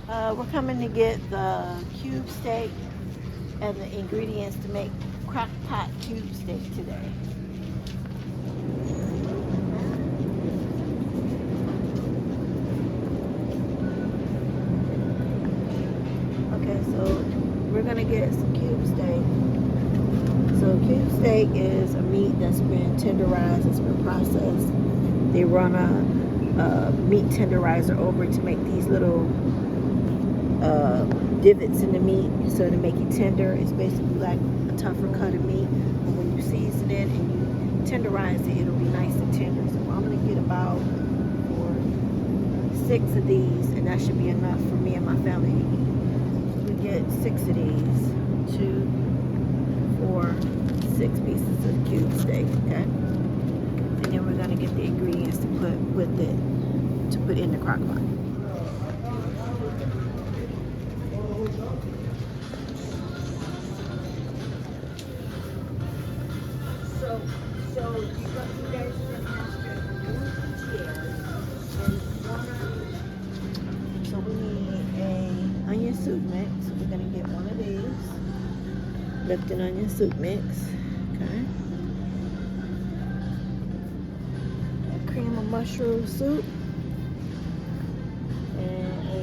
We're coming to get the cube steak and the ingredients to make crock pot cube steak today. Okay, so we're gonna get some cube steak. So cube steak is a meat that's been tenderized, it's been processed. They run a meat tenderizer over it to make these little divots in the meat so to make it tender. It's basically like a tougher cut of meat. But when you season it and you tenderize it, it'll be nice and tender. So I'm gonna get about 6 of these, and that should be enough for me and my family to eat. We get 6 of these, 2, 4, 6 pieces of cube steak, okay? And then we're gonna get the ingredients to put with it, to put in the crock pot. So you guys are gonna have to move the chairs and one. So we need a onion soup mix. So we're gonna get one of these. Lipton onion soup mix. Okay. A cream of mushroom soup. And a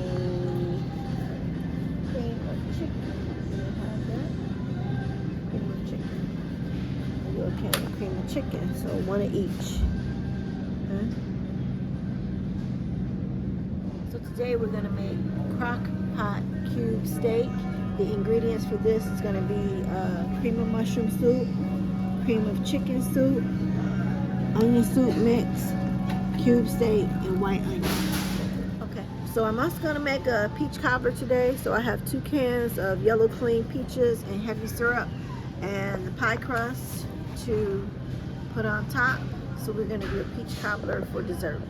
cream of chicken. Do you have that? Cream of chicken. Okay, cream of chicken, so 1 of each. Okay. So today we're gonna make crock pot cube steak. The ingredients for this is gonna be cream of mushroom soup, cream of chicken soup, onion soup mix, cube steak, and white onion. Okay, so I'm also gonna make a peach cobbler today. So I have 2 cans of yellow clean peaches and heavy syrup, and the pie crust to put on top. So we're gonna do a peach cobbler for dessert.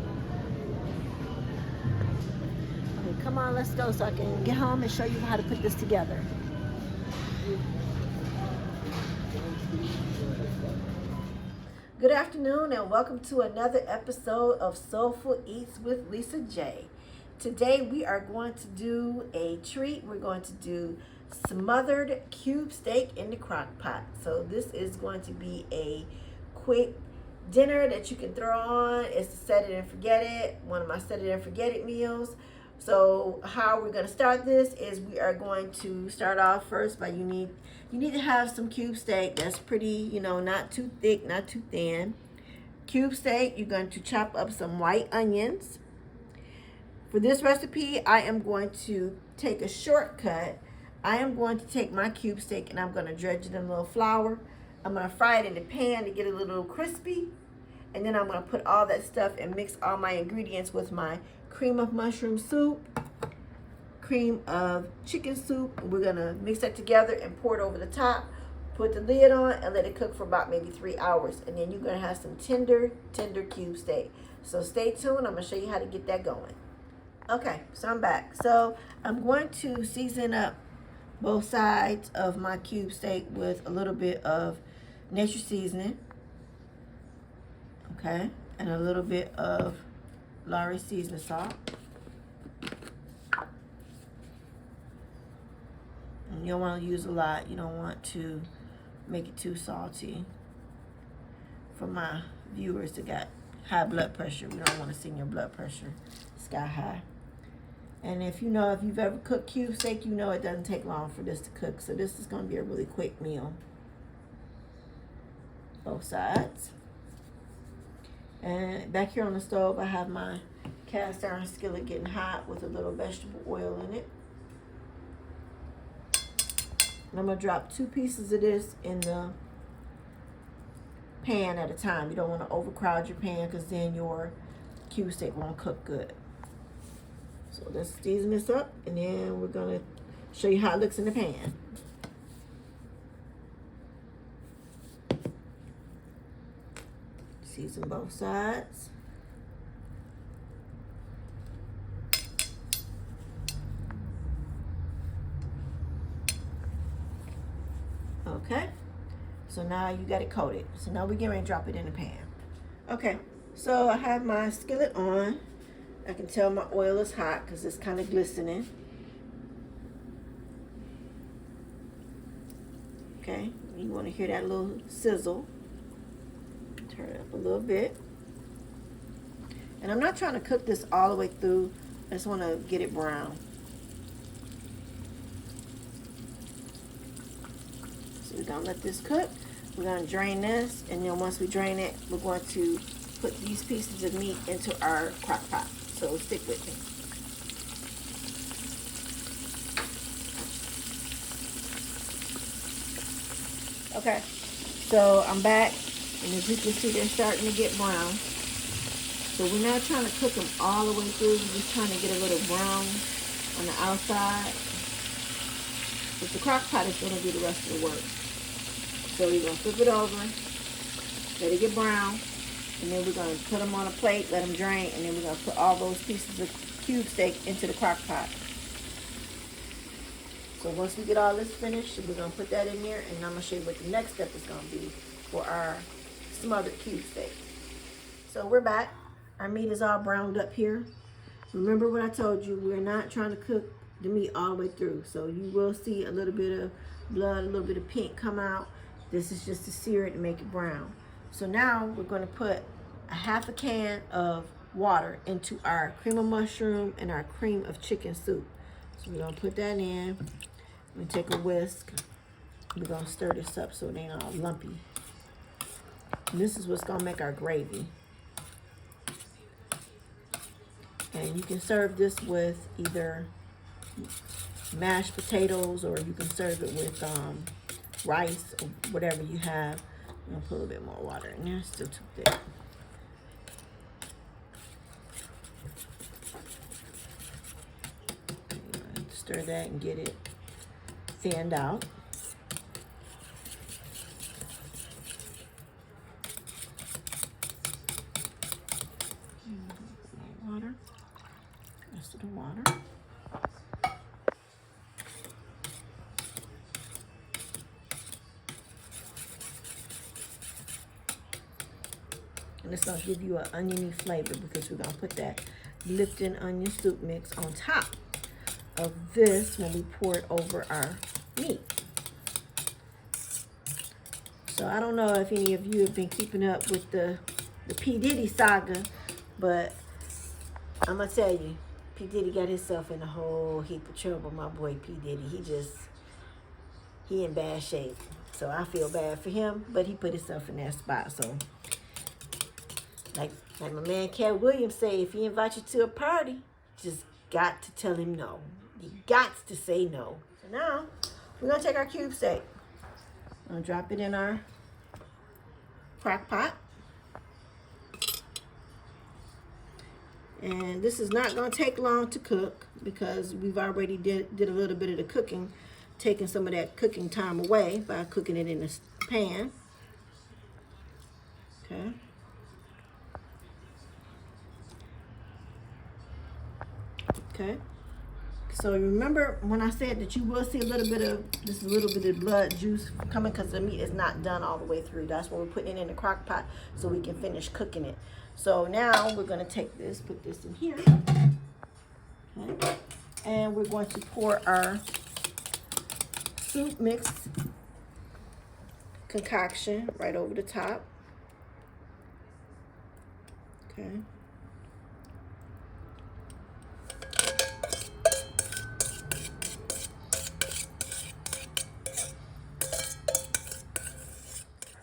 Okay, come on, let's go so I can get home and show you how to put this together. Good afternoon and welcome to another episode of Soulful Eats with Lisa J. Today we are going to do a treat. We're going to do smothered cube steak in the crock pot. So this is going to be a quick dinner that you can throw on. It's a set it and forget it, one of my set it and forget it meals. So how we're going to start this is we are going to start off first by you need to have some cube steak that's pretty, not too thick, not too thin. Cube steak, you're going to chop up some white onions. For this recipe, I am going to take a shortcut. I am going to take my cube steak and I'm going to dredge it in a little flour. I'm going to fry it in the pan to get it a little crispy. And then I'm going to put all that stuff and mix all my ingredients with my cream of mushroom soup, cream of chicken soup. We're going to mix that together and pour it over the top. Put the lid on and let it cook for about maybe 3 hours. And then you're going to have some tender cube steak. So stay tuned. I'm going to show you how to get that going. Okay, so I'm back. So I'm going to season up both sides of my cube steak with a little bit of nature seasoning, okay, and a little bit of Lawry seasoning salt. And you don't want to use a lot. You don't want to make it too salty. For my viewers that got high blood pressure, we don't want to send your blood pressure sky high. And if you've ever cooked cube steak, it doesn't take long for this to cook. So this is going to be a really quick meal. Both sides. And back here on the stove, I have my cast iron skillet getting hot with a little vegetable oil in it. And I'm going to drop 2 pieces of this in the pan at a time. You don't want to overcrowd your pan because then your cube steak won't cook good. So let's season this up, and then we're going to show you how it looks in the pan. Season both sides. Okay, so now you got it coated. So now we're getting ready to drop it in the pan. Okay, so I have my skillet on. I can tell my oil is hot because it's kind of glistening. to hear that little sizzle. Turn it up a little bit. And I'm not trying to cook this all the way through. I just want to get it brown. So we're going to let this cook. We're going to drain this. And then once we drain it, we're going to put these pieces of meat into our crock pot. So stick with me. Okay, so I'm back. And as you can see, they're starting to get brown. So we're not trying to cook them all the way through. We're just trying to get a little brown on the outside. But the crock pot is going to do the rest of the work. So we're going to flip it over, let it get brown, and then we're going to put them on a plate, let them drain, and then we're going to put all those pieces of cube steak into the crock pot. So once we get all this finished, we're going to put that in there, and I'm going to show you what the next step is going to be for our smothered cube steak. So we're back. Our meat is all browned up here. Remember what I told you, we're not trying to cook the meat all the way through. So you will see a little bit of blood, a little bit of pink come out. This is just to sear it and make it brown. So now we're going to put a half a can of water into our cream of mushroom and our cream of chicken soup. So we're going to put that in. We're going to take a whisk. We're going to stir this up so it ain't all lumpy. And this is what's going to make our gravy. And you can serve this with either mashed potatoes, or you can serve it with rice or whatever you have. I'm gonna put a little bit more water in there. It's still too thick. Stir that and get it thinned out. Water. Rest of the water. And it's going to give you an oniony flavor because we're going to put that Lipton onion soup mix on top of this when we pour it over our meat. So I don't know if any of you have been keeping up with the P. Diddy saga, but I'm going to tell you, P. Diddy got himself in a whole heap of trouble. My boy P. Diddy, he in bad shape. So I feel bad for him, but he put himself in that spot. So like my man Cat Williams say, if he invites you to a party, just got to tell him no. You got to say no. So now we're going to take our cube steak. I'm going to drop it in our crock pot. And this is not going to take long to cook because we've already did a little bit of the cooking, taking some of that cooking time away by cooking it in the pan. Okay. Okay. So remember when I said that you will see a little bit of blood juice coming because the meat is not done all the way through. That's why we're putting it in the crock pot so we can finish cooking it. So now we're going to take this, put this in here. Okay. And we're going to pour our soup mix concoction right over the top. Okay.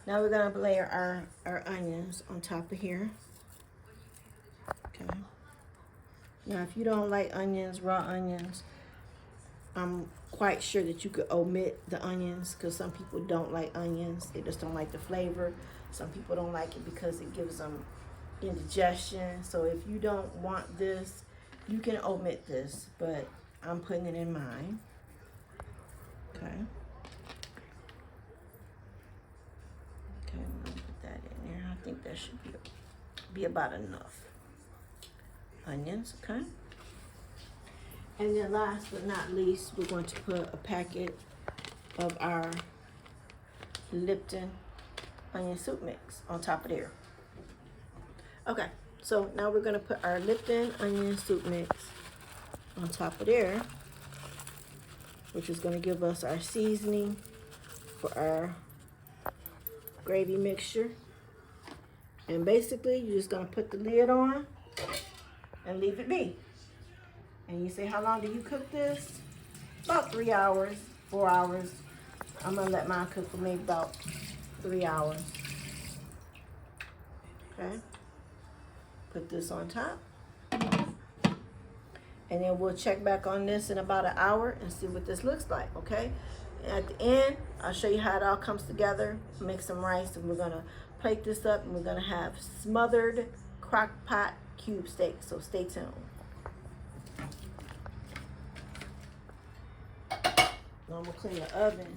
Now we're going to layer our onions on top of here. Okay. Now if you don't like onions, raw onions, I'm quite sure that you could omit the onions because some people don't like onions. They just don't like the flavor. Some people don't like it because it gives them indigestion. So if you don't want this, you can omit this, but I'm putting it in mine. Okay. Okay, I'm gonna put that in there. I think that should be about enough. Onions, okay? And then last but not least, we're going to put a packet of our Lipton onion soup mix on top of there. Okay, so now we're gonna put our Lipton onion soup mix on top of there, which is gonna give us our seasoning for our gravy mixture. And basically, you're just going to put the lid on and leave it be. And you say, how long do you cook this? About 3 hours, 4 hours. I'm going to let mine cook for maybe about 3 hours. Okay. Put this on top. And then we'll check back on this in about an hour and see what this looks like, okay? And at the end, I'll show you how it all comes together. Make some rice, and we're gonna plate this up, and we're gonna have smothered crock pot cube steak, so stay tuned. Now I'm gonna clean the oven.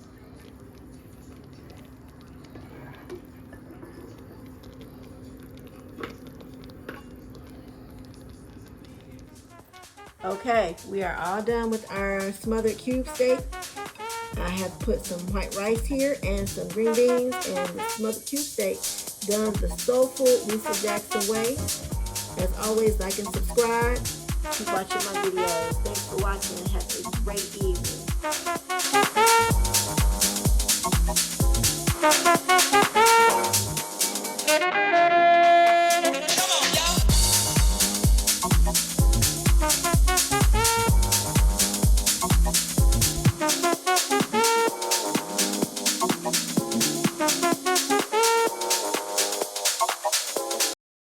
Okay, we are all done with our smothered cube steak. I have put some white rice here and some green beans, and the smothered cube steak done the soulful Lisa Jackson way. As always, like and subscribe. Keep watching my videos. Thanks for watching and have a great evening.